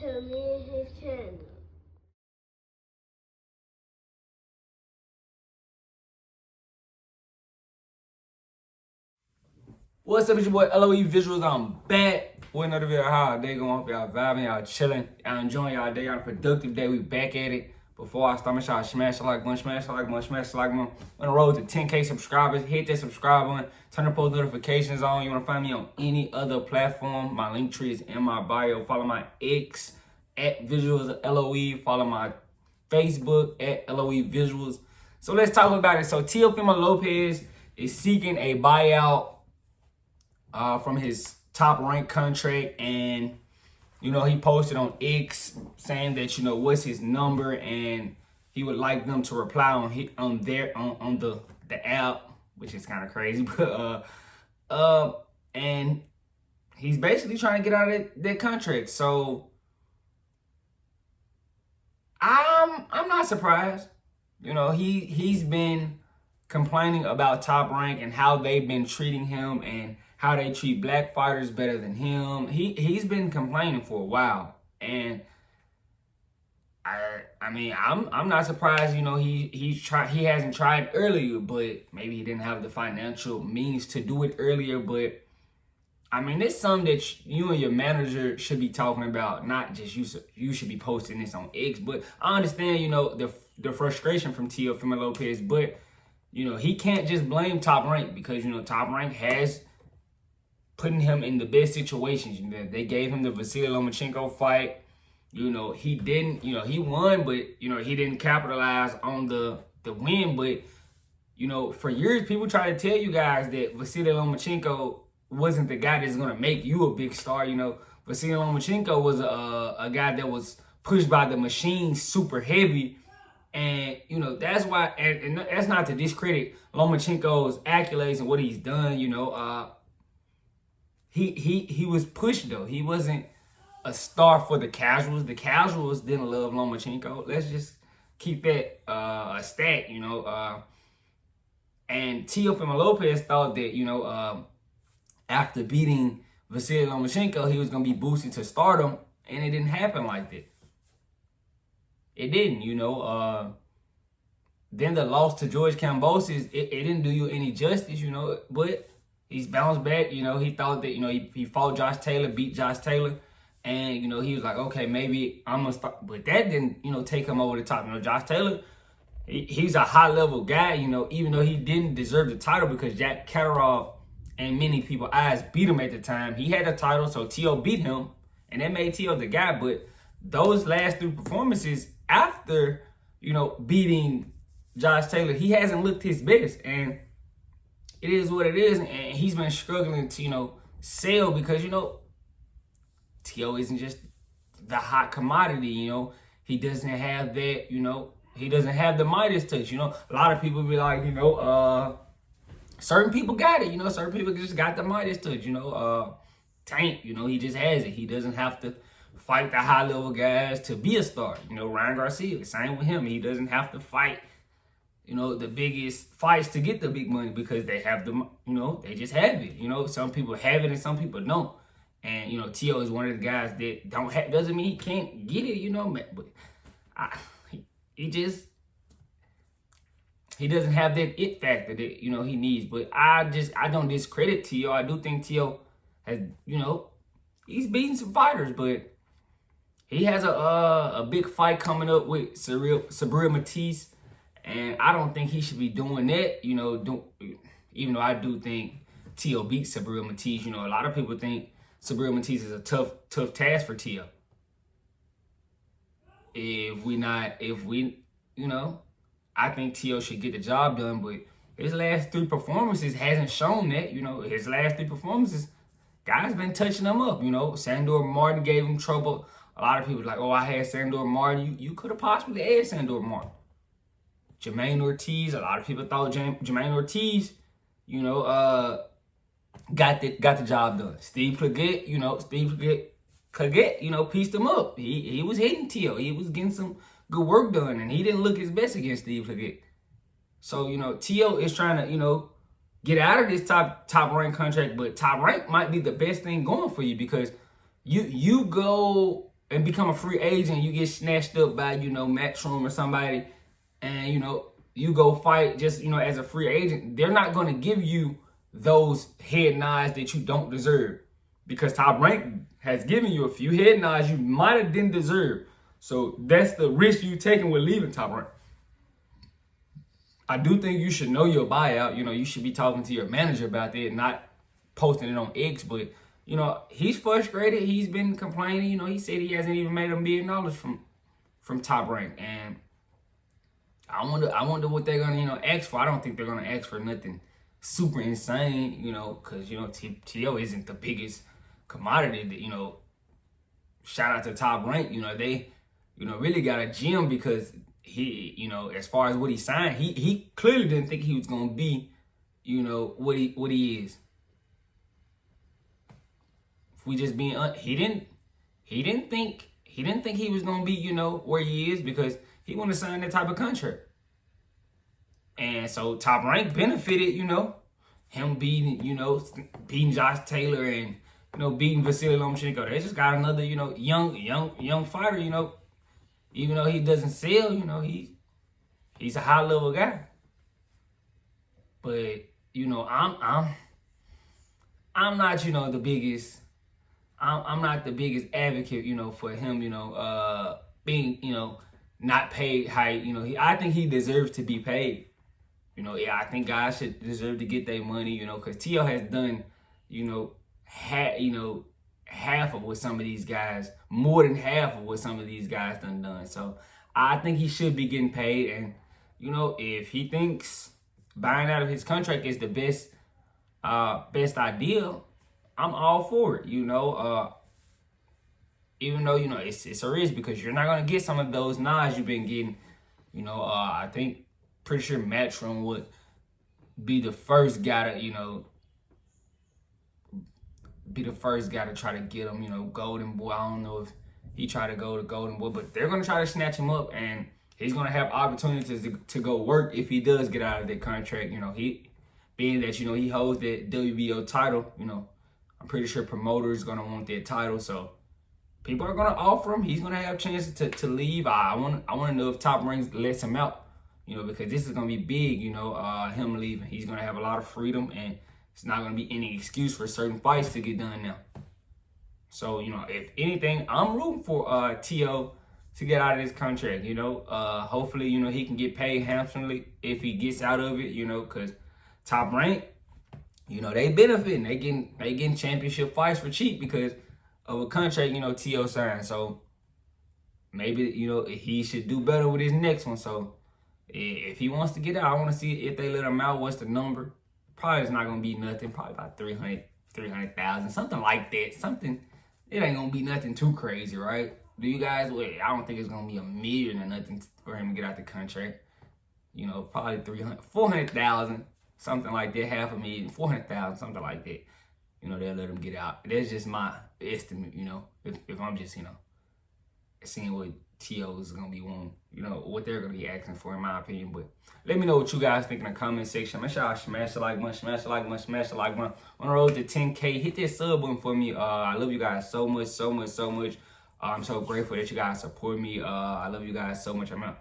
to me and his channel. What's up, it's your boy LOE Visuals. I'm back with another video. How they going? Hope y'all vibing, y'all chilling, y'all enjoying y'all day, y'all a productive day. We back at it. Before I start, make sure I smash the like button, smash the like button, smash the like button. On the road to 10K subscribers. Hit that subscribe button, turn the post notifications on. You want to find me on any other platform? My link tree is in my bio. Follow my X at Visuals LOE. Follow my Facebook at LOE Visuals. So let's talk about it. So Teofimo Lopez is seeking a buyout from his top-ranked contract, and he posted on X saying that what's his number, and he would like them to reply on the app, which is kind of crazy, but and he's basically trying to get out of that contract. So I'm not surprised. He's been complaining about Top Rank and how they've been treating him and how they treat black fighters better than him. He's been complaining for a while, and I'm not surprised. He hasn't tried earlier, but maybe he didn't have the financial means to do it earlier. But it's something that you and your manager should be talking about, not just you should be posting this on X. But I understand the frustration from Teofimo Lopez, but he can't just blame Top Rank, because Top Rank has putting him in the best situations. They gave him the Vasily Lomachenko fight. He didn't, he won, but he didn't capitalize on the win. But for years people try to tell you guys that Vasily Lomachenko wasn't the guy that's gonna make you a big star. Vasily Lomachenko was a guy that was pushed by the machine super heavy. And that's why, and that's not to discredit Lomachenko's accolades and what he's done. He was pushed, though. He wasn't a star for the casuals. The casuals didn't love Lomachenko. Let's just keep that a stat. And Teofimo Lopez thought that after beating Vasily Lomachenko, he was gonna be boosted to stardom, and it didn't happen like that. It didn't, Then the loss to George Kambosos, it didn't do you any justice, but he's bounced back. He thought that, he fought Josh Taylor, beat Josh Taylor, and, he was like, okay, maybe I'm going to start. But that didn't, take him over the top. Josh Taylor, he's a high-level guy, even though he didn't deserve the title, because Jack Catterall and many people's eyes beat him at the time. He had the title, so T.O. beat him, and that made T.O. the guy. But those last three performances after, beating Josh Taylor, he hasn't looked his best, and it is what it is. And he's been struggling to, sell, because, T.O. isn't just the hot commodity, he doesn't have that, he doesn't have the Midas touch. A lot of people be like, certain people got it, certain people just got the Midas touch, Tank, he just has it. He doesn't have to fight the high level guys to be a star. Ryan Garcia, same with him. He doesn't have to fight, the biggest fights to get the big money, because they have the, they just have it. Some people have it and some people don't. And, T.O. is one of the guys that doesn't mean he can't get it, but he doesn't have that it factor that, he needs. But I don't discredit T.O. I do think T.O. has, he's beaten some fighters, but he has a big fight coming up with Sabri Matisse, and I don't think he should be doing that. Even though I do think T.O. beat Sabri Matisse. A lot of people think Sabri Matisse is a tough task for T.O. I think T.O. should get the job done, but his last three performances hasn't shown that. His last three performances, guys been touching him up. Sandor Martin gave him trouble. A lot of people like, oh, I had Sandor Martin. You could have possibly had Sandor Martin. Jermaine Ortiz, a lot of people thought Jermaine Ortiz, got the job done. Steve Claggett, pieced him up. He was hitting T.O. He was getting some good work done, and he didn't look his best against Steve Claggett. So, T.O. is trying to, get out of this top rank contract, but Top Rank might be the best thing going for you, because you go and become a free agent, you get snatched up by, Matchroom or somebody, and, you go fight just, as a free agent, they're not going to give you those head nods that you don't deserve, because Top Rank has given you a few head nods you might have didn't deserve. So that's the risk you taking with leaving Top Rank. I do think you should know your buyout. You should be talking to your manager about that, not posting it on X. But, he's frustrated. He's been complaining. He said he hasn't even made $1 million from Top Rank. And I wonder what they're going to, ask for. I don't think they're going to ask for nothing super insane, because, T.O. isn't the biggest commodity that, shout out to Top Rank. They, really got a gem because he, as far as what he signed, he clearly didn't think he was going to be, what he is. If we just being, he didn't think he was going to be, where he is, because he wanted to sign that type of contract. And so Top Rank benefited, him beating Josh Taylor and, beating Vasily Lomachenko. They just got another, young fighter, even though he doesn't sell, he's a high level guy. But, I'm not, the biggest, I'm not the biggest advocate, for him, being, not paid high, I think he deserves to be paid. I think guys should deserve to get their money, because T.O. has done, half of what some of these guys, more than half of what some of these guys done. So I think he should be getting paid. And, if he thinks buying out of his contract is the best idea, I'm all for it, even though, it's a risk, because you're not going to get some of those nods you've been getting. I think, pretty sure Matchroom would be the first guy to, try to get him, Golden Boy. I don't know if he tried to go to Golden Boy, but they're going to try to snatch him up, and he's going to have opportunities to go work if he does get out of that contract. He, being that, he holds that WBO title, I'm pretty sure promoters going to want that title, so people are going to offer him. He's going to have chances to leave. I want to know if Top Rank lets him out, because this is going to be big, him leaving. He's going to have a lot of freedom, and it's not going to be any excuse for certain fights to get done now. So, if anything, I'm rooting for T.O. to get out of this contract, hopefully, he can get paid handsomely if he gets out of it, because Top Rank, they benefiting. They getting championship fights for cheap because of a contract, T.O. signed. So maybe, he should do better with his next one. So if he wants to get out, I want to see if they let him out. What's the number? Probably it's not going to be nothing. Probably about 300,000, something like that. It ain't going to be nothing too crazy, right? Do you guys, I don't think it's going to be $1 million or nothing for him to get out the contract. Probably 400,000, something like that, $500,000, 400,000, something like that. They'll let him get out. That's just my estimate, if I'm just, seeing what T.O. is going to be wanting, what they're going to be asking for, in my opinion. But let me know what you guys think in the comment section. Make sure y'all smash the like button, smash the like button, smash the like button. On the road to 10K, hit that sub button for me. I love you guys so much, so much, so much. I'm so grateful that you guys support me. I love you guys so much. I'm out.